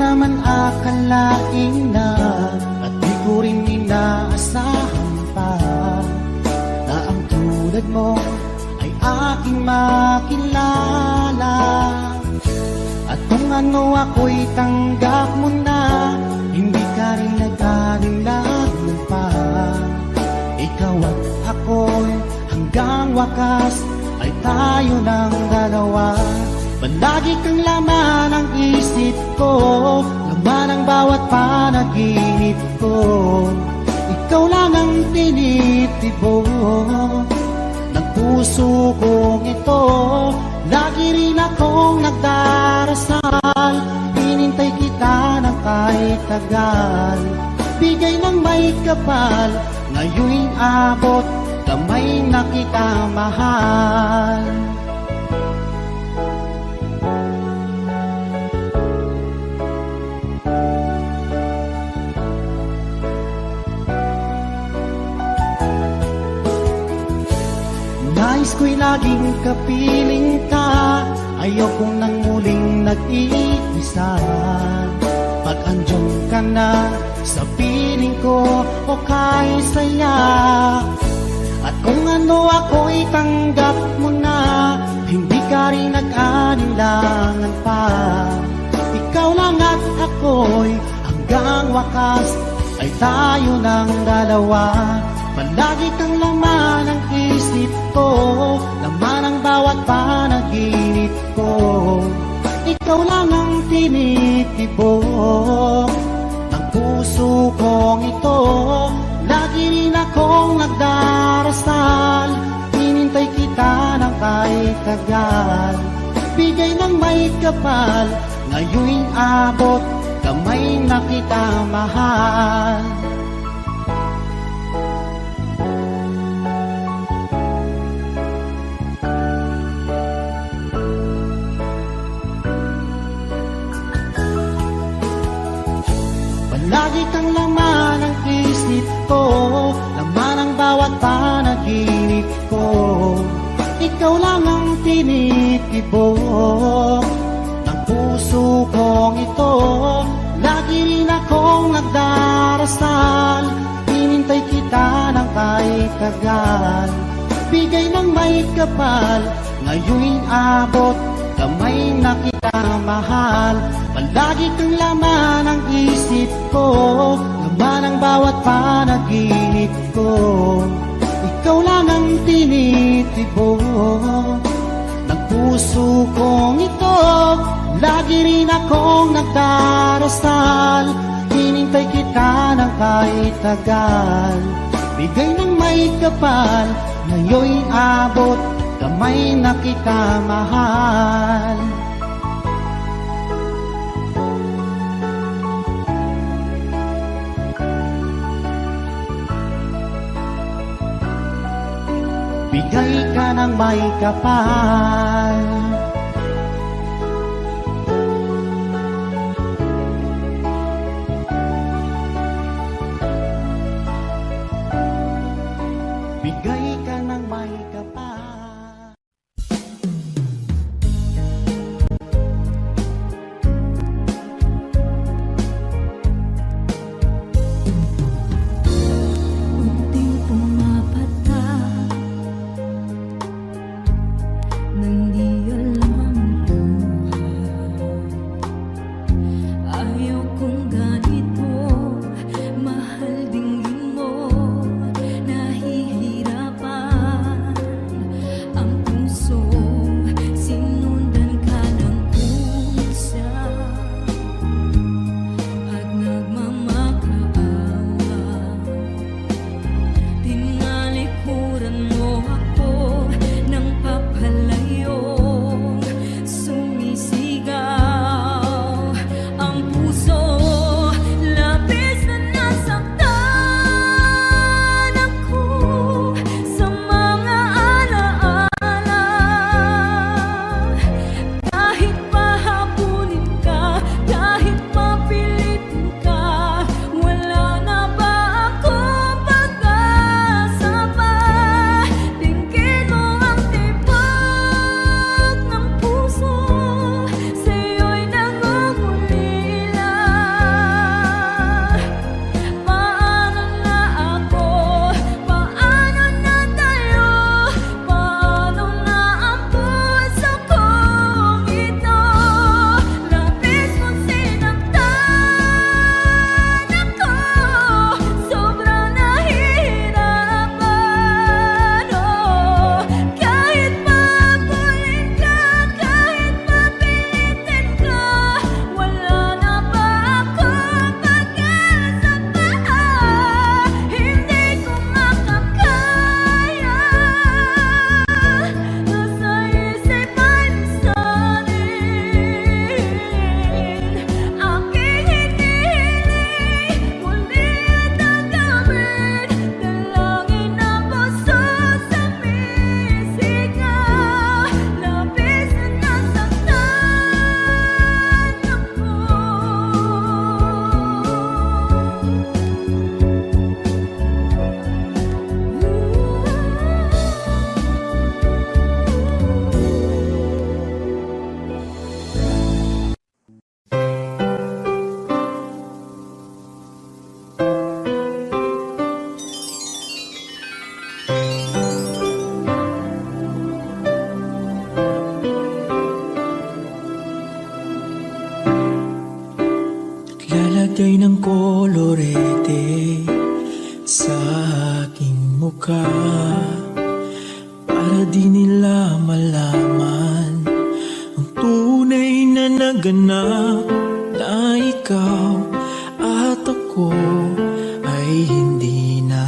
naman akalain na at di ko rin inaasahan pa na ang tulad mo ay aking makilala. At kung ano ako'y tanggap mo na, hindi ka rin nag-alinlangan pa. Ikaw at ako'y hanggang wakas ay tayo ng dalawa. Palagi kang laman ng isip ko, laman ang bawat panaginip ko. Ikaw lang ang tinitibok ng puso kong ito. Lagi rin akong nagdarasal, hinintay kita ng kahit tagal. Bigay ng may kapal, ngayon'y abot, kamay na kita mahal. Nais ko'y laging kapiling ka, ayokong nang muling nag-iisa. Pag andyan ka na sa piling ko, o kay saya. At kung ano ako'y tanggap mo na, hindi ka rin nag-alinlangan pa. Ikaw lang at ako'y hanggang wakas ay tayo ng dalawa. Palagi kang laman ng isip ko, laman ang bawat panaginip ko. Ikaw lang ang tinitibok ng puso kong ito. Lagi rin akong nagdarasal, hinintay kita ng kahit tagal. Bigay ng may kapal, ngayon'y abot, kamay na kita mahal. Lagi kang laman ng isip ko, laman ang bawat panaginip ko. Ikaw lang ang tinitibok ng puso kong ito. Lagi rin akong nagdarasal, hinintay kita ng kahit tagal. Bigay ng may kapal, ngayon'y abot, kamay na kita mahal. Palagi kang laman ng isip ko, laman ang bawat panaginip ko. Ikaw lang ang tinitibok ng puso kong ito. Lagi rin akong nagdarasal, hinintay kita ng kahit tagal. Bigay ng may kapal, ngayon'y abot, kamay na kita mahal. Bigay ka ng may kapal. Bigay ka ng may kapal. Unting pumapata nang di alam Naglagay ng kolorete sa aking mukha para di nila malaman ang tunay na naganap, na ikaw at ako ay hindi na.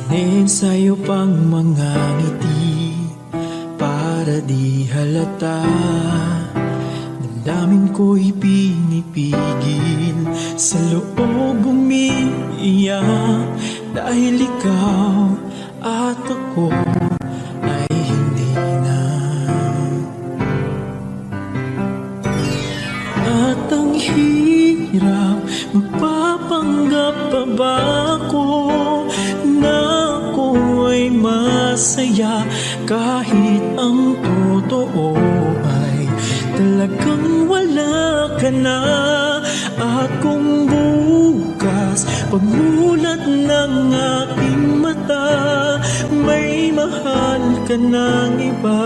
Iniensayo pang mga ngiti para di halata. Damdamin ko'y pinipigil, sa loob umiiyak, dahil ikaw at ako ay hindi na. At ang hirap, magpapanggap pa ba ako na ako ay masaya, kahit ang totoo ay talagang wala ka na. At kung bukas pagmulat ng aking mata, may mahal ka ng iba,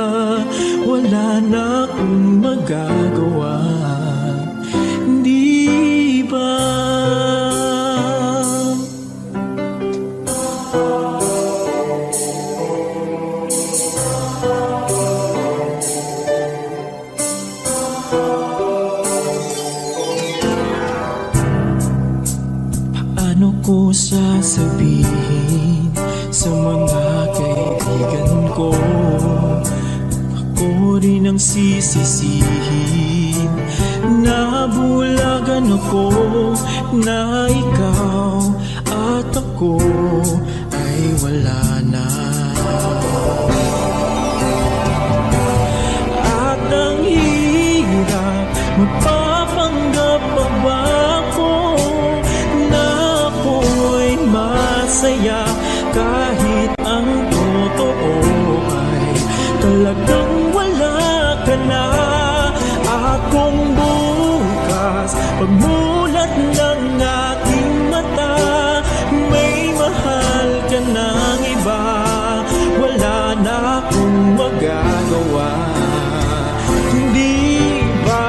wala na akong magagawa, di ba? Paano ko sasabihin sa mga kaibigan ko, ako rin ang sisisihin, nabulagan ako na ikaw at ako ay wala na. At ang hirap, magpapanggap pa ba ako na ako'y masaya, kahit ang totoo ay talagang wala ka na. At kung bukas pagmulat ng aking mata, may mahal ka ng iba, wala na akong magagawa, hindi ba?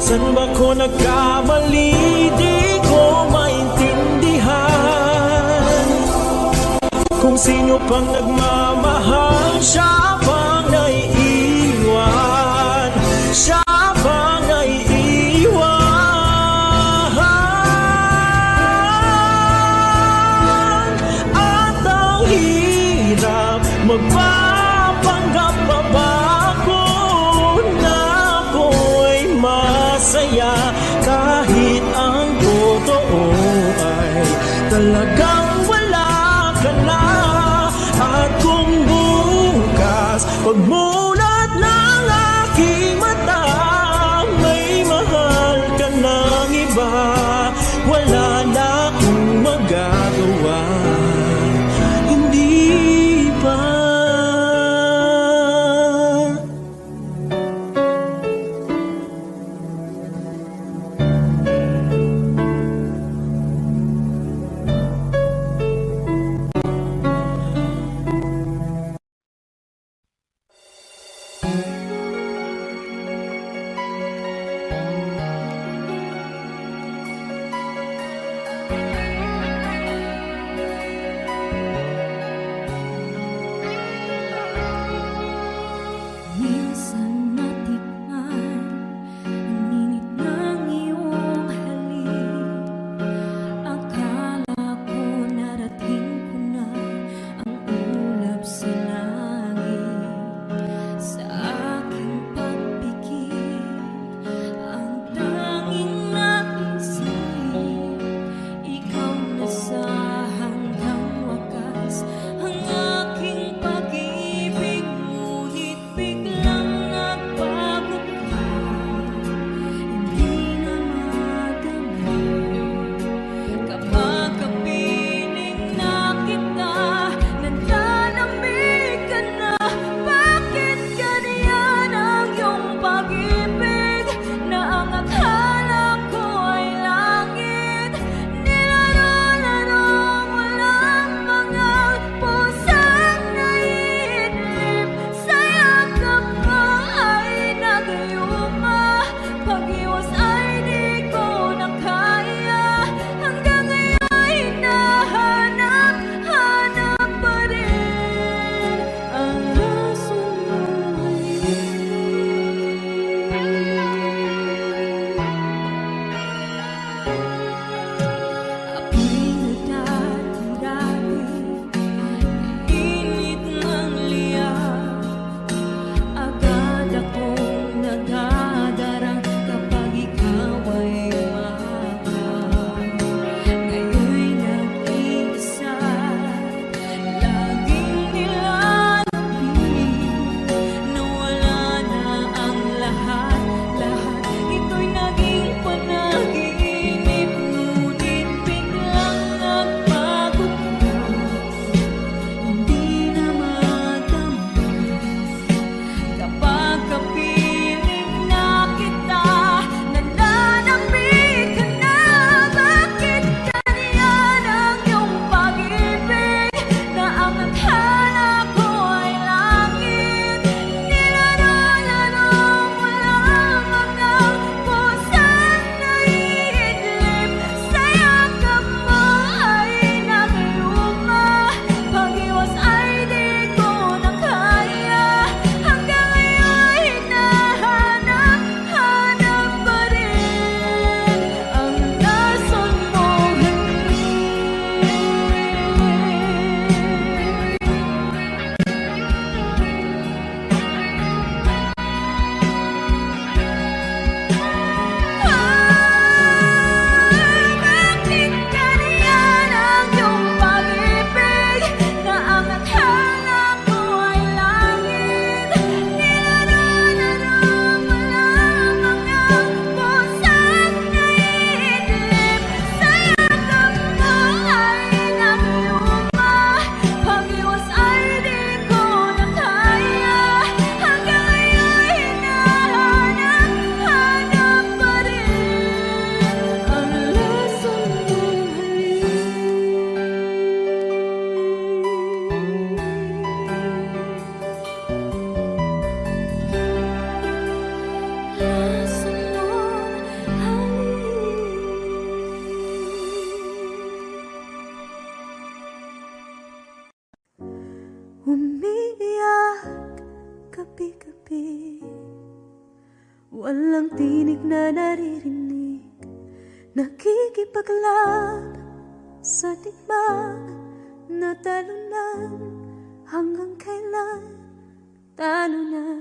San ba ko nagkamali? Di ko maintindihan kung sino pang nagmamahal, siya pang naiiwan, siya pang naiiwan. At ang hirap, magpapanggap pa ba ako na ako'y masaya, kahit ang totoo ay talagang wala ka na. At kung bukas pagmulat ng aking mata, may mahal ka ng iba, wala na akong magagawa, hindi ba? gabi-gabi, walang tinig na naririnig, nakikipaglaban sa tikman na talunan. Hanggang kailan talo na,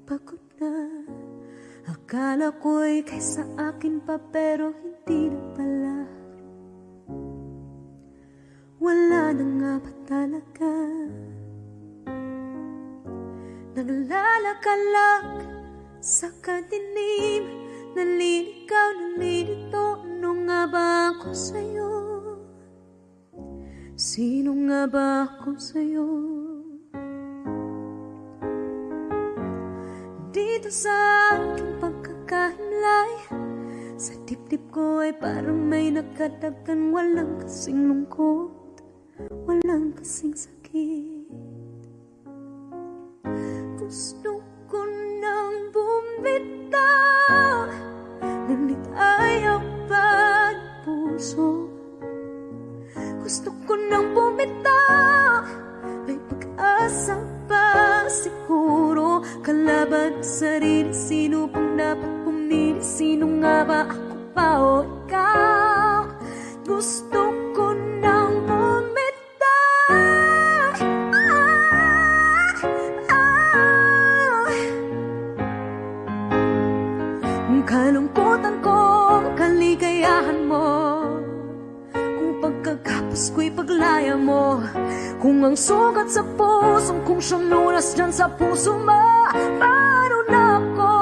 pagod na. Akala ko'y kaysa akin pa, pero hindi na pala. Wala na nga ba talaga? Naglalakalag sa kadilim, naliligaw, nalilito. Ano nga ba ako sa'yo? Sino nga ba ako sa'yo? Dito sa aking pagkakahimlay, sa dibdib ko ay parang may nakadagan. Walang kasing lungkot, walang kasing sakit. Gusto ko nang bumitaw, ngunit ayaw pa ng puso. Gusto ko nang bumitaw, may pag-asa pa siguro. Kalaban sa sarili, sino pang dapat pumili? Sino nga ba, ako pa o ikaw? Gusto ko nang bumitaw, Ang kalungkutan ko, kaligayahan mo, kung pagkagapos ko'y paglaya mo, kung ang sugat sa pusong kung siyang lunas dyan sa puso mo. Paano na ako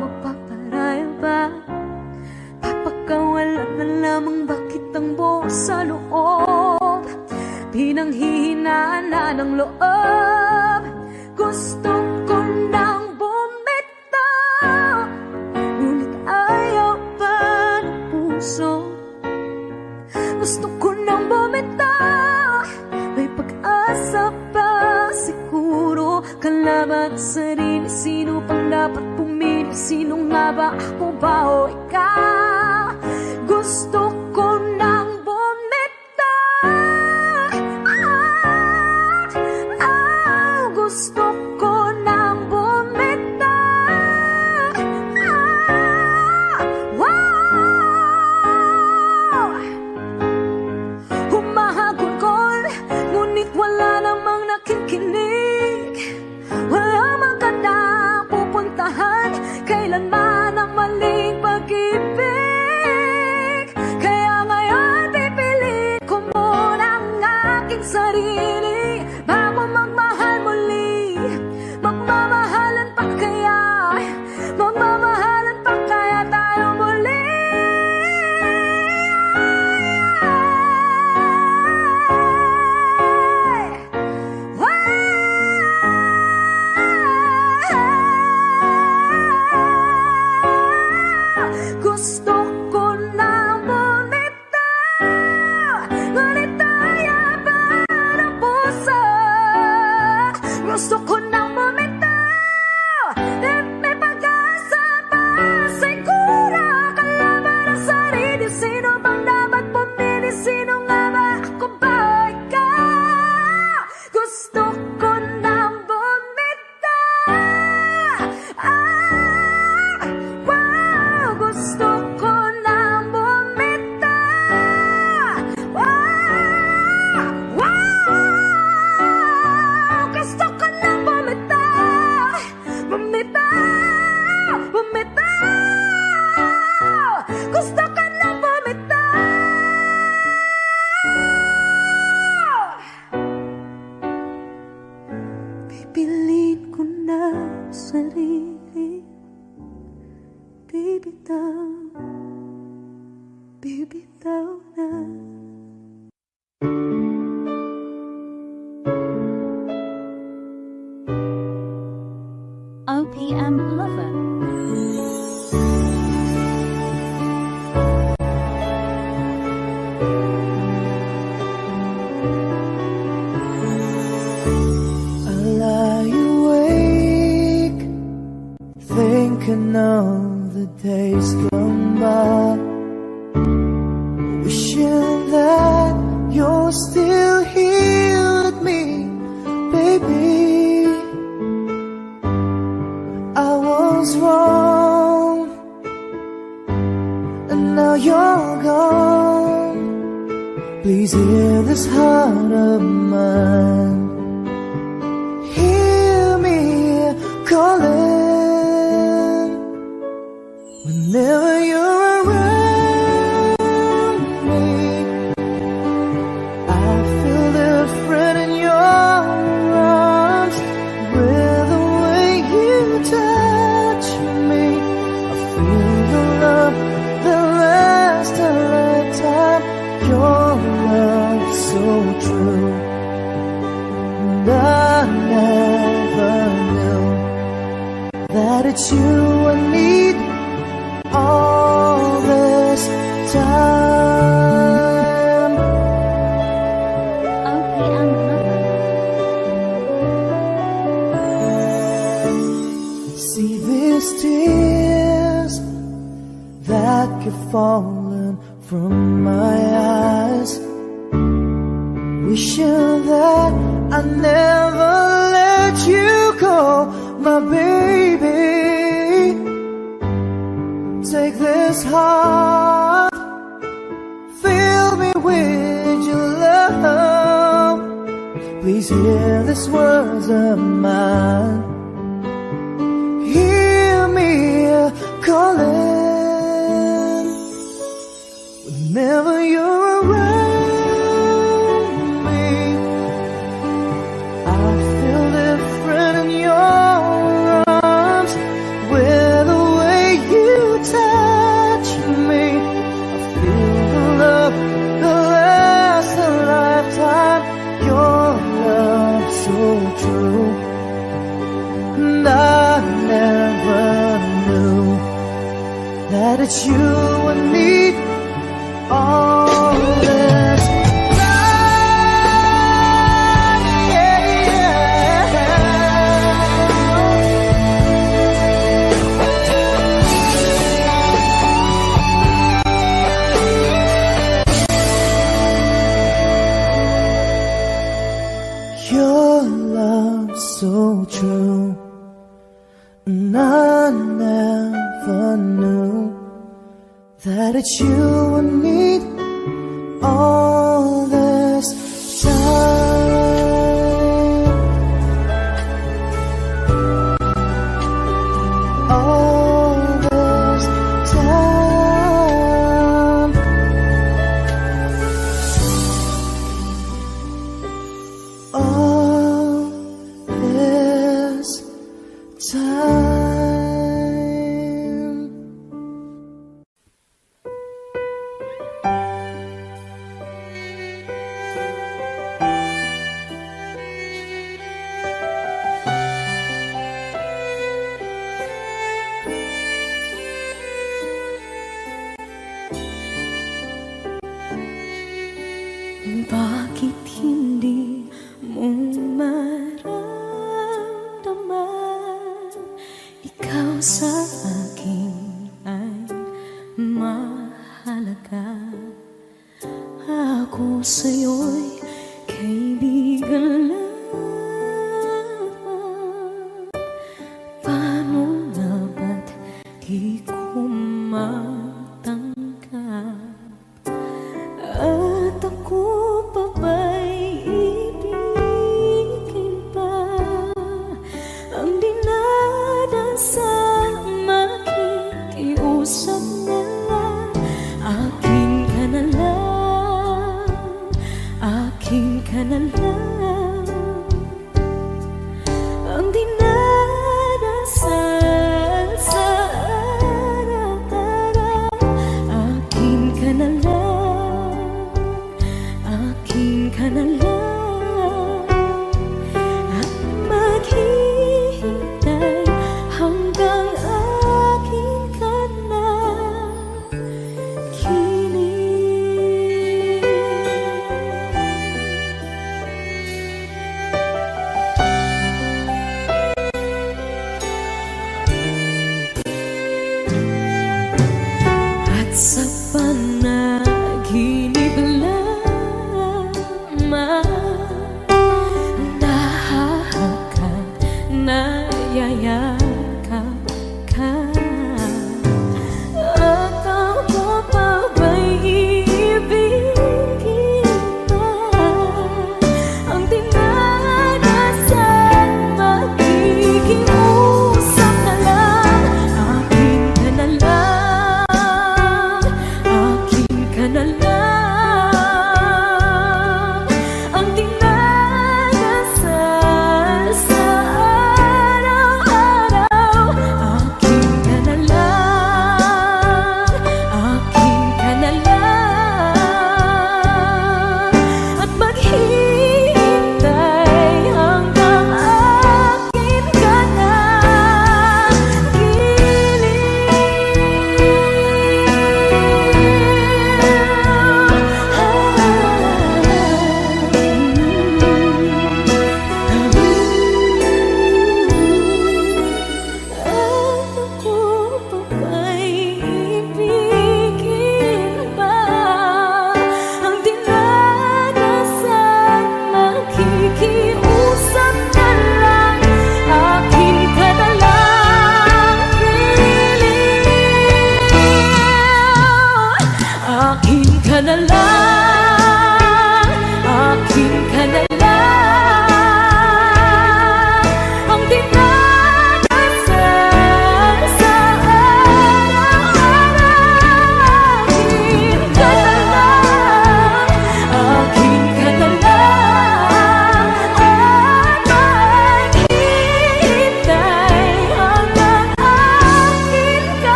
magpaparaya ba? Papakawalan na lamang bakit ang buo sa loob, pinanghihinaan na ng loob. Gusto ko nang bumitaw, ngunit ayaw pa ng puso. Gusto ko nang bumitaw, may pag-asa pa siguro. Kalaban sa sarili, sino pang dapat pumili? Sino nga ba, ako ba o ikaw? Gusto ko nang bumitaw, gusto ko nang bumitaw, humahagulgol, ngunit wala namang nakikinig. Wala mang kandang pupuntahan, kailanman ang maling pag-ibig. Kaya ngayon pipili ko muna ang aking sarili, bago magmahal muli. Magmamahalan pa kaya, magmamahalan pa kaya tayo muli. Gusto ko nang bumitaw, ngunit ayaw pa ng puso. Gusto ko nang bumitaw, may pag-asa pa siguro. Kalaban ang sarili, sino bang dapat pumili? Sino nga ba, ako ba o ikaw? Gusto ko nang bumitaw, gusto ko nang bumitaw, gusto ko nang bumitaw, bumitaw, bumitaw, gusto ko nang bumitaw. Pipiliin ko na ang sarili, bibitaw, bibitaw na. OPM Lover. I lie awake, thinking of the days gone by, wishing that you're still here with me, baby. this heart of mine. Hear me calling whenever you're around me. I feel different in your arms with the way you touch me. I feel the love that lasts a lifetime. Your love so true, and I never knew that it's you I need all this time. Okay, See these tears that keep falling from my eyes, wishing that I never let you go, my baby. Take this heart, fill me with your love. Please hear these words of mine. Hear me calling whenever you're around me. I feel different in your arms with the way you touch me. I feel the love that lasts a lifetime. Your love so true, and I never knew that it's you I need all this time. Yeah, yeah. Your love so true, and I never knew that it's you I need all this time. All this time. All this time.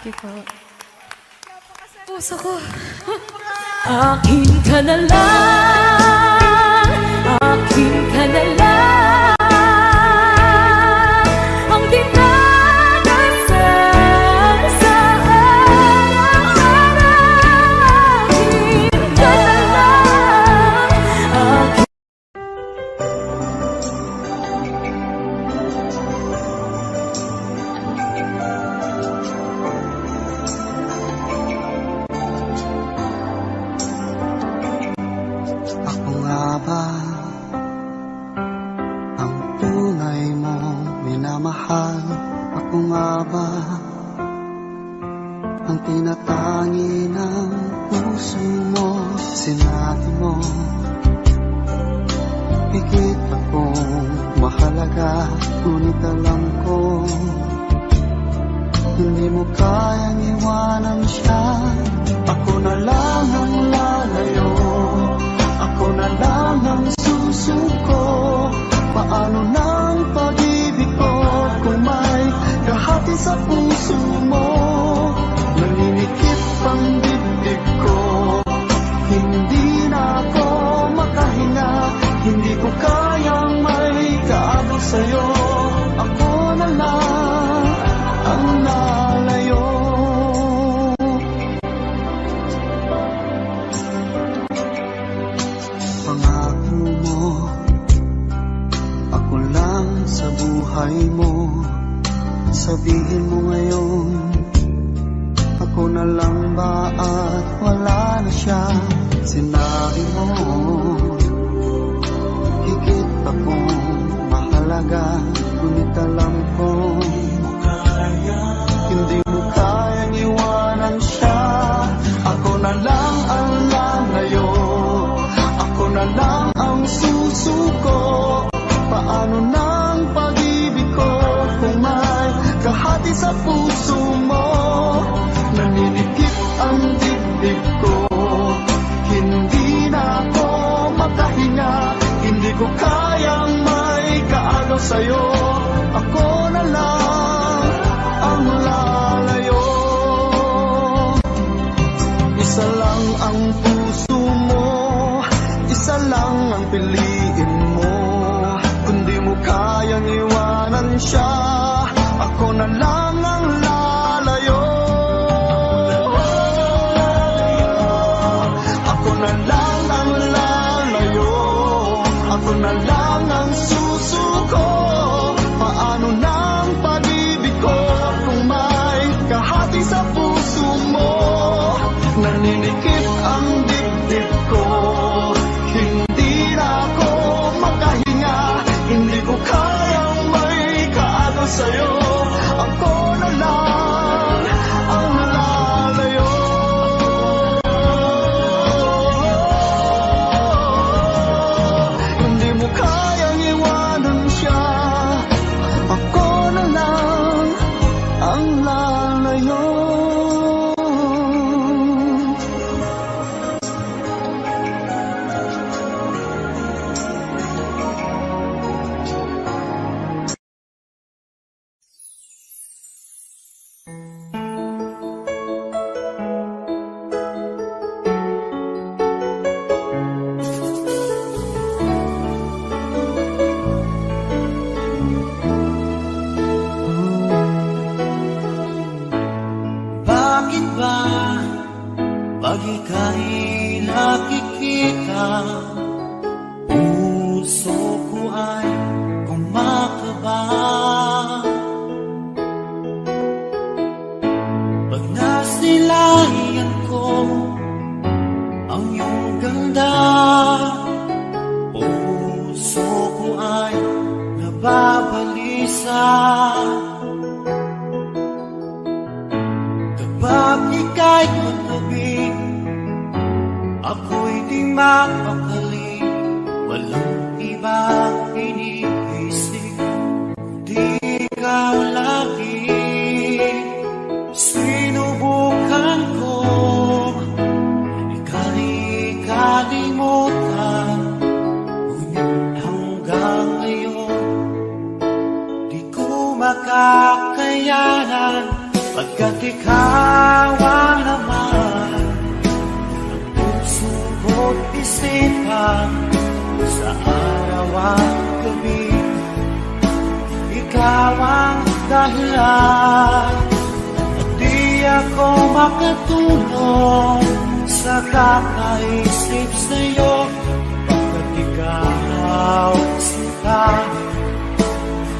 Thank you po. Puso ko. Akin ka na lang, akin ka na lang, ang dinadasal sa araw-araw. Akin ka na lang, akin. Ako nga ba ang tunay mong minamahal? Ako nga ba ang tinatangi ng puso mo? Sinabi mo higit akong mahalaga, ngunit alam ko hindi mo kayang iwanan siya. Ako na lang ang lalayo, ako na lang ang susuko. Paano ng pag-ibig ko kung may kahati sa puso mo? Naninikip ang dibdib ko, hindi na ako makahinga. Hindi ko kayang may kaagaw sa'yo. Ako na lang ang lalayo. Pangako mo, ako lang sa buhay mo. Sabihin mo ngayon, ako na lang ba at wala na siya? Sinabi mo higit akong mahalaga, ngunit alam ko hindi mo kayang iwanan siya. Ako na lang ang lalayo, ako na lang ang susuko. Paano ng pag-ibig ko kung may kahati sa puso mo? Naninikip ang dibdib ko, hindi na ako makahinga. Hindi ko kayang may kaagaw sa'yo. Ako na lang ang lalayo. Isa lang ang puso mo, isa lang ang piliin mo. Kundi mo kayang iwanan siya, ako na lang ang lalayo. Ako na lang ang lalayo, ako na lang ang susuko. Paano ng pag-ibig ko kung may kahati sa puso mo? Naninikip ang dibdib ko, hindi na ako makahinga. Hindi ko kayang may kaagaw sa'yo. Ako na lang ang lalayo. Hindi mo kayang iwanan siya. Ako na lang ang lalayo. Bakit ba pag ika'y nakikita, puso ko ay kumakaba? Pag nasilayan ko ang iyong ganda, puso ko ay nababalisa. Kapag ika'y katabi, ako'y di mapakali. Walang ibang iniisip, di ikaw lagi. Sinubukan ko ika'y kalimutan, ngunit hanggang ngayon di ko makakayanan. Pagkat ikaw dahilan at di ako makatulong sa kakaisip sa'yo. Pagkat ikaw sinta,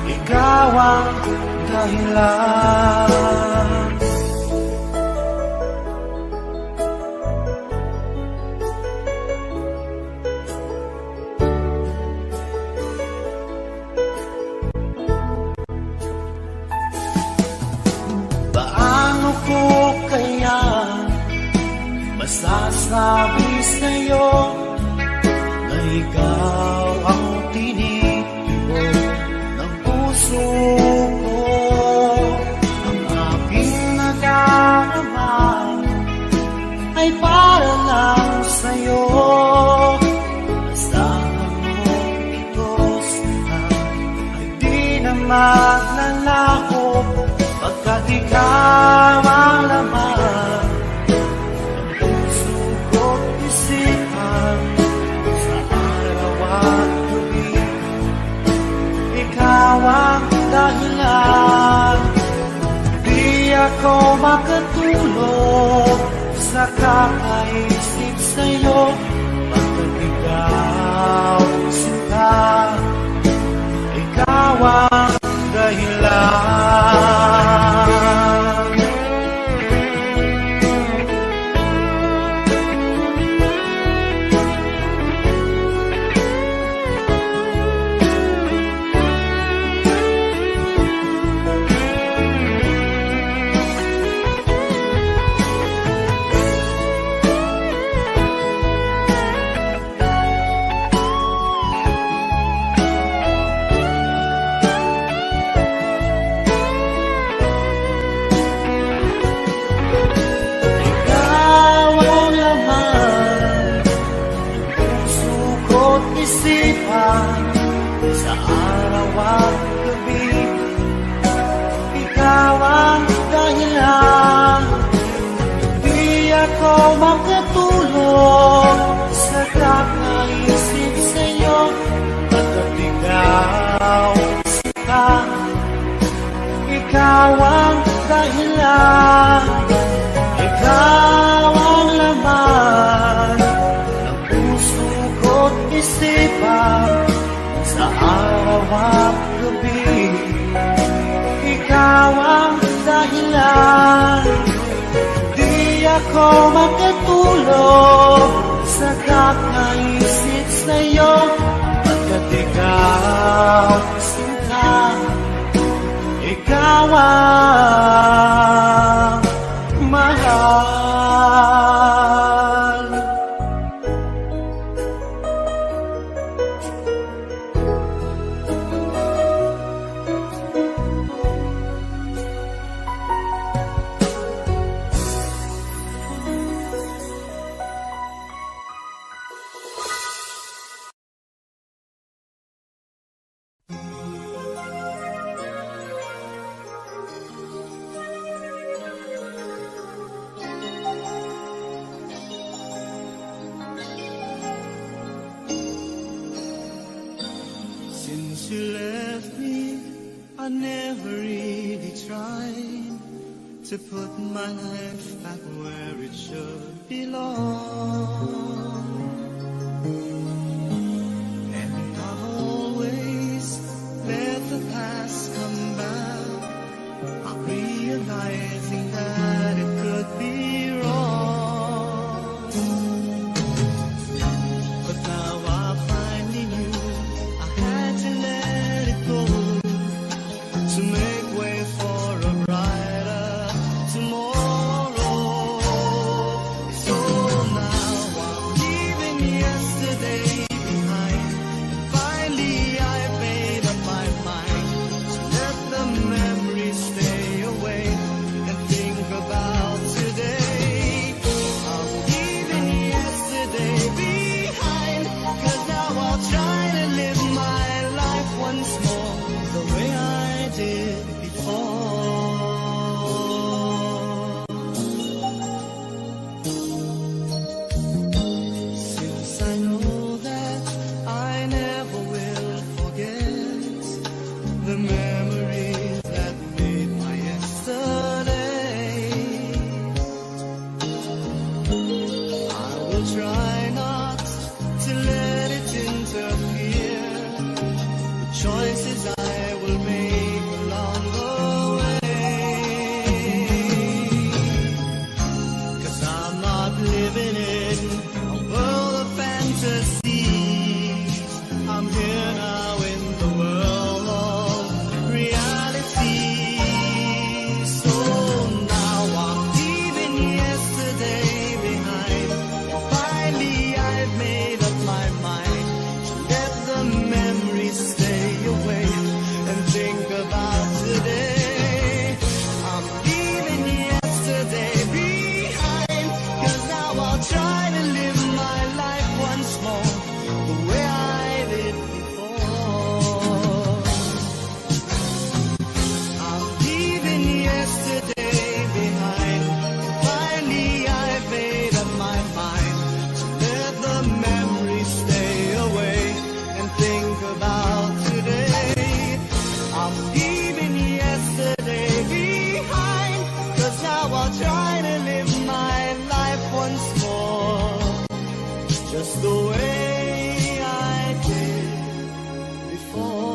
ikaw ang dahilan. Paano ko kaya masasabi sa'yo na ikaw ang tinitibok ng puso ko? Ang aking nadarama ay para lang sa'yo. Asahan mo ito sana ay di na magnanako, pagkat ikaw ang laman ng puso ko't isipan sa araw at gabi. Ikaw ang dahilan, di ako makatulog sa kakaisip sa'yo. Pagkat ikaw sinta, ikaw ang dahilan. Sa araw at gabi, ikaw ang dahilan. Di ako makatulog sa kakaisip sa'yo. Pagkat ikaw sinta, ikaw ang dahilan. Ikaw ang laman ng puso ko't isipan sa araw at gabi. Ikaw ang dahilan, di ako makatulog sa kakaisip sa'yo. Pagkat ikaw sinta, ikaw ang mahal. Since you left me, I never really tried to put my life back where it should belong. And I've always let the past come back, not realizing that it could be wrong. But now I finally knew I had to let it go to make way for a brighter tomorrow. So will try not to let it interfere with choices I will make along the way. 'Cause I'm not living in a world of fantasies. I'm here now in the world of reality. So now I'm leaving yesterday behind. Finally I've made up my mind to let the memories stay away and think about today. I'm leaving yesterday behind, 'cause now I'll try to live my life once more the way I did before. I'm leaving yesterday behind. Finally I've made up my mind to let the memories stay away and think about today. I'm leaving yesterday behind, 'cause now I'll try to live my life once more just the way I did before.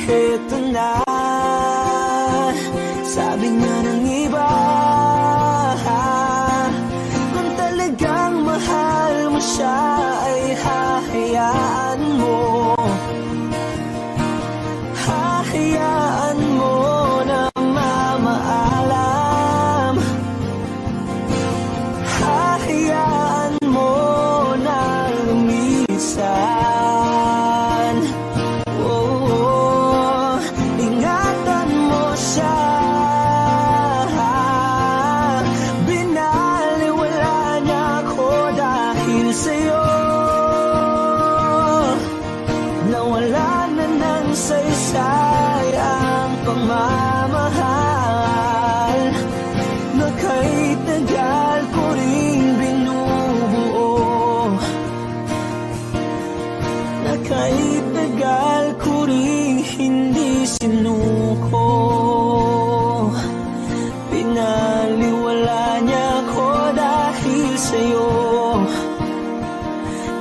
Heto na. Sabi nga ng iba, kung talagang mahal mo siya ay hahayaan mo. Hahayaan mo na mamaalam. Hahayaan mo na lumisan. Oh, ingatan mo siya. Binaliwala niya ako dahil sa'yo. Nawala na ng saysay ang pagmamahal na kahit tagal ko rin binubuo, na kahit tagal ko rin hindi sinuko. Pinaliwala niya ako dahil sa'yo,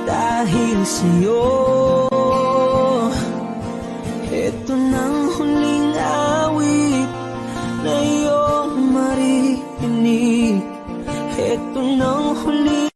dahil sa'yo. Ito nang huling awit na iyong maririnig. Ito nang huling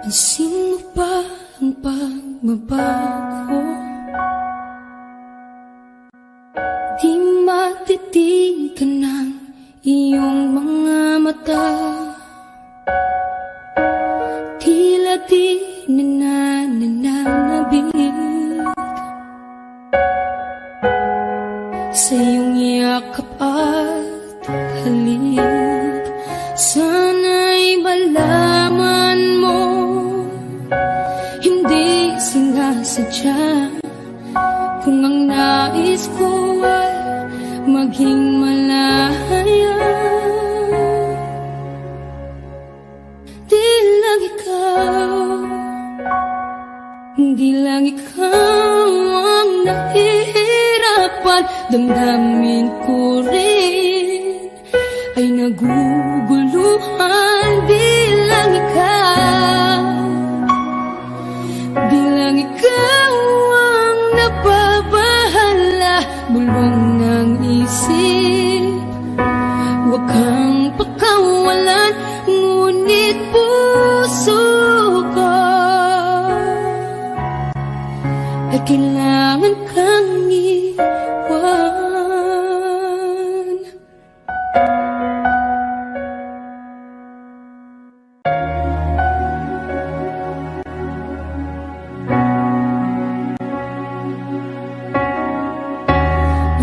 Pansin mo ba ang pagbabago? Di matitigan ng iyong mga mata. Tila di nananabig sa iyong yakap at halik. Sana'y malaman mo, hindi sinasadya. Kung ang nais ko ay maging malaya, di lang ikaw, di lang ikaw ang nahihirapan. Damdamin ko rin ay naguguluhan. Di lang ikaw, di lang ikaw ang nababahala. Bulong ng isip, huwag kang pakawalan, ngunit puso ko ay kailangan kang iwan.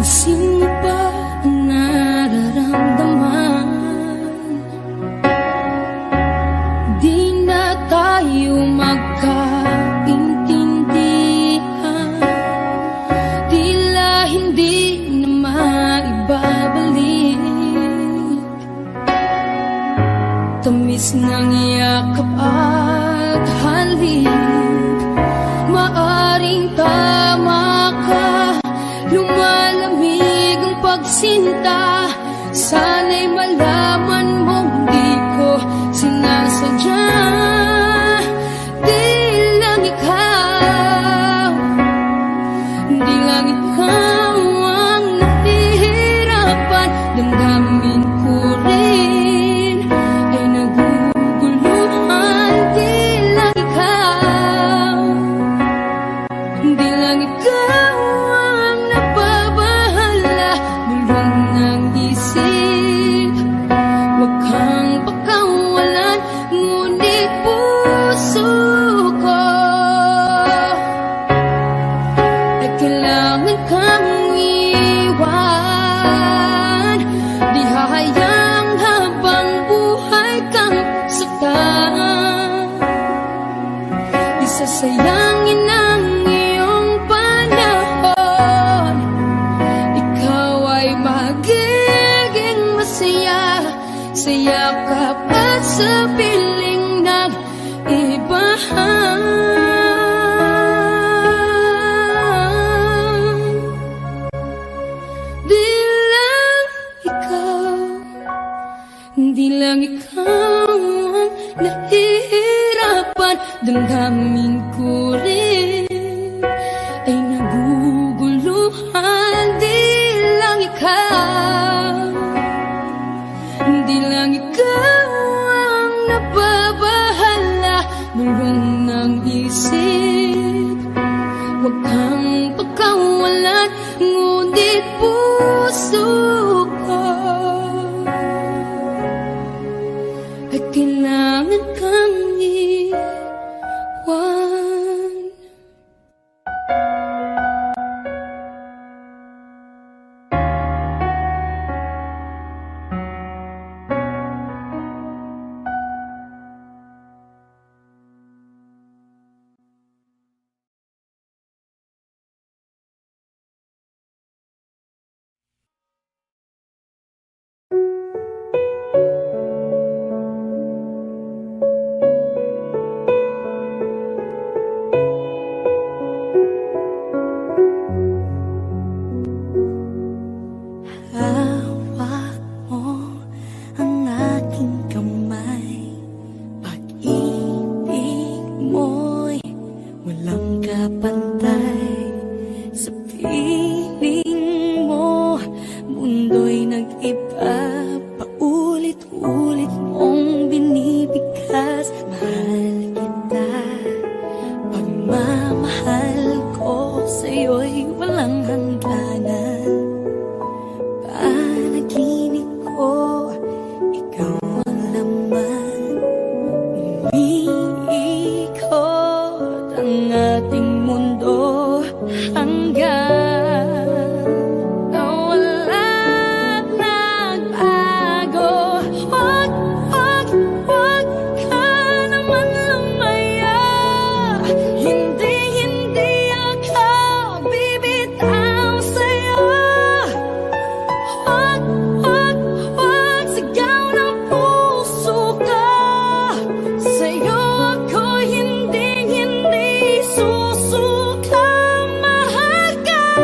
Pansin mo ba ang nararamdaman? Di na tayo magkaintindihan. Tila hindi na maibabalik tamis ng yakap at halik. Maaring tama ka, lumalamig ang pagsinta. Sana'y malaman mong di ko sinasadya. Di lang ikaw, di lang ikaw ang nahihirapan. Damdamin ko rin ay naguguluhan. Di lang ikaw, di lang ikaw ang nababahala. Bulong ng isip, huwag kang pakawalan, ngunit puso ko ay kailangan kang iwan. Di hahayang habang buhay kang saktan. Di sasayangin ang ibahan. Di lang ikaw ang nahihirapan, damdamin ko rin ay naguguluhan. Di lang ikaw ang nababahala, mulong ng isip. Huwag kang pagkawalan, ngunit puso ko ay kailangan kang iwan. Hawak mo ang aking kamay, pag-ibig mo'y walang kapantay. Sa piling mo, mundo'y nag-iba, paulit-ulit mong binibigkas. Mahal kita, pagmamahal ko sa'yo'y walang hangganan. Panaginip ko, ikaw ang laman. Umiikot ang ating mundo hanggang nawala't nagbago. Wag ka naman lumaya. Hindi ako bibitaw sa'yo. Wag, sigaw ng puso ka. Sa'yo ako hindi susuka. Mahal ka.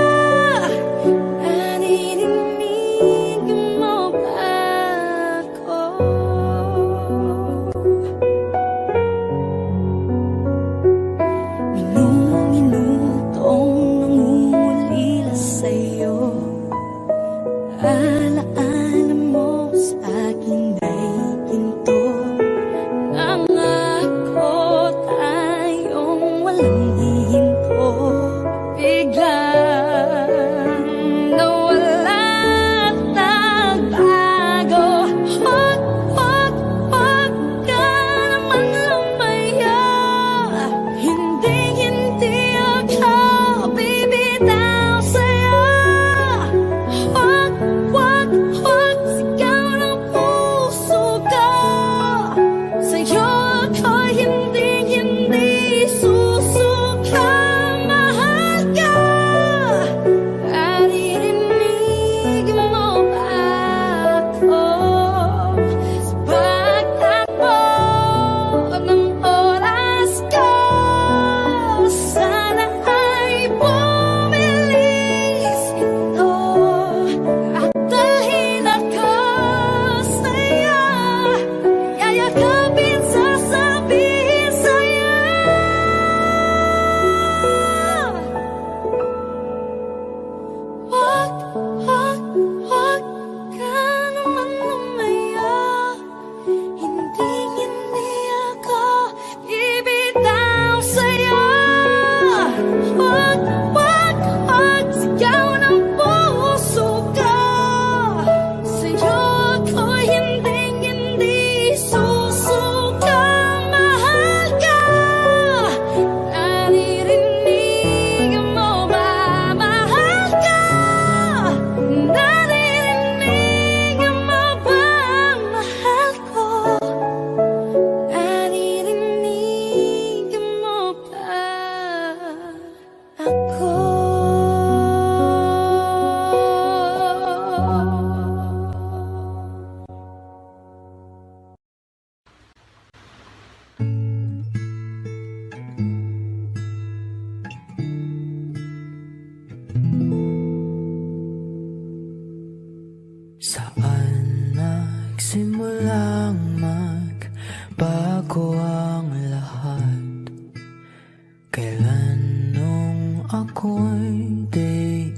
ako'y di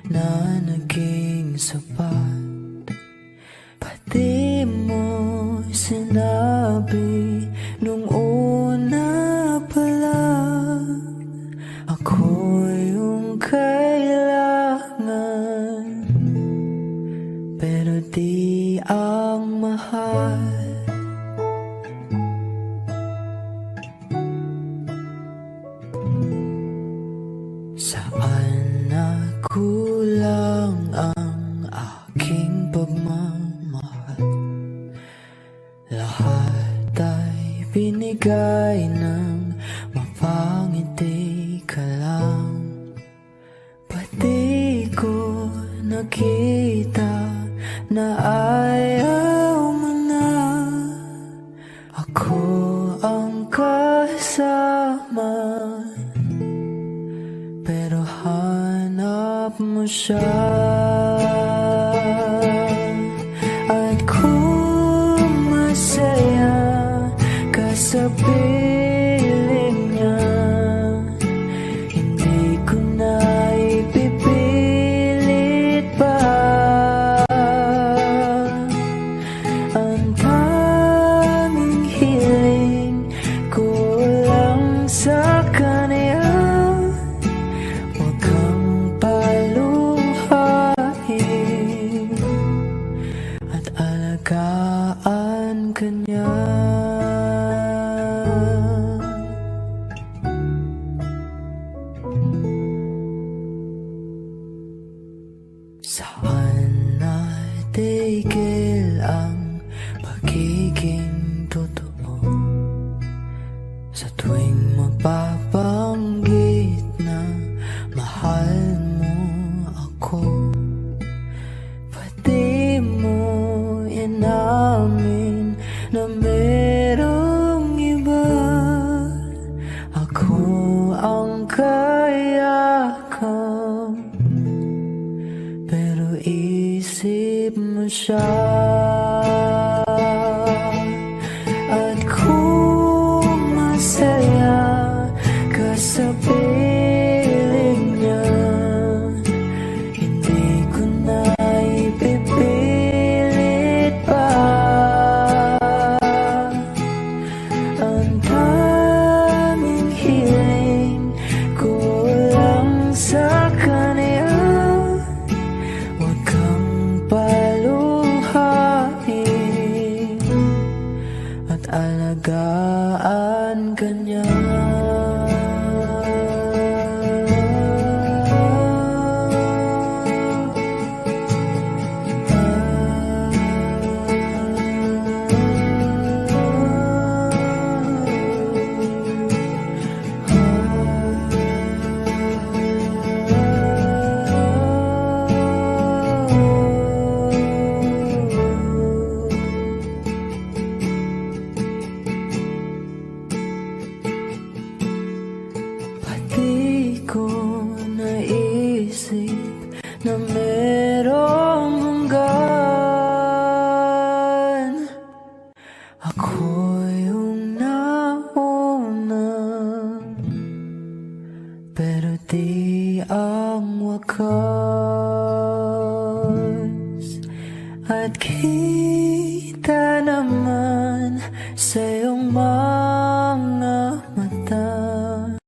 na naging sapat. Pati mo sinabi nung una pa lang, ako yung kailangan, pero di ang mahal. Saan nakulang ang aking pagmamahal? Lahat ay binigay ng mapangiti ka lang. Pati ko nakita na ayaw mo na. Ako ang kasama, pero hanap mo siya. At kung masaya ka sa piling niya, hindi ko na ipipilit pa. Ang tanging hiling ko lang sa kanya, huwag kang paluhain at alagaan ka niya. Saan natigil ang pagiging totoo? Sa tuwing magpapanggit na mahal mo ako, pati mo inamin na merong iba. Ako ang kayakap, pero isip mo siya. At kung masaya ka sa piling niya, hindi ko na ipipilit pa. Ang tanging hiling ko lang sa kanya, huwag kang paluhain at alagaan ka niya.